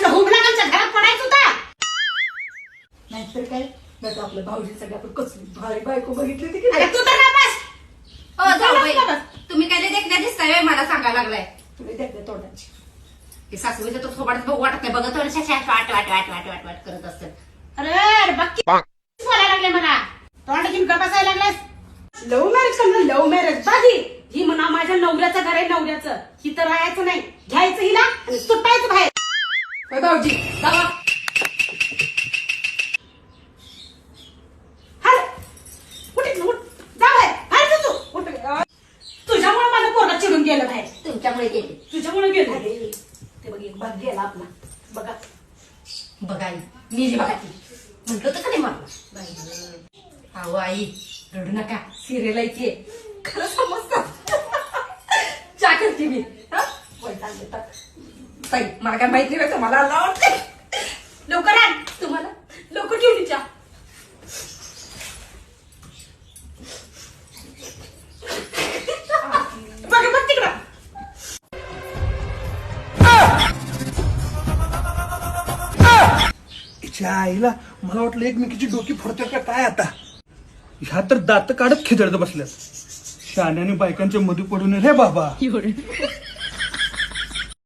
असलं हुमलाकांच्या घरात पडायचं होता. नाहीतर काय नाही आपल्या भाऊजी सगळ्या आपण कसली भारी बायको बघितली होती की नाही. तू तर नापास. तुम्ही काय देखण्या दिसताय मला सांगायला लागलाय. तुम्ही देखण्या तोंडाची की सासूबाईचं तर सोबाडच बघू वाटत नाही. बघत वाट वाट वाट वाट वाट वाट वाट करत असत. अरे बाकी बोलायला लागले मला तोंड घेऊन का बसायला लागलास. लव्ह मॅरेज समजा लव्ह मॅरेज बाजी ही म्हणा माझ्या नवऱ्याचं घर आहे नवऱ्याचं. ही तर राहायचं नाही घ्यायचं हिला आणि सुटायचं बाहेर. भाऊजी जावा. तुझ्यामुळे माझं पोरगा चिडून गेलं बाहेर. तुमच्यामुळे गेले. तुझ्यामुळे गेलं ते बघ एक भाग गेला आपला. बघा बघा आई मी जी बघा ती म्हटलं तर का नाही मला. अहो आई रडू नका. सिरियल आहे खरं समजत. चा करते मी. ताई मला काय माहिती नाही मला आवडते. लवकर आण तुम्हाला लवकर ठेवली चा. बघ बघ तिकडं. तिच्या आईला मला वाटलं एकमेकीची डोकी फोडतात का काय आता. ह्या तर दात काढत खिदळत बसल्यात. शाण्याने बायकांच्या मध्ये पडून रे बाबा.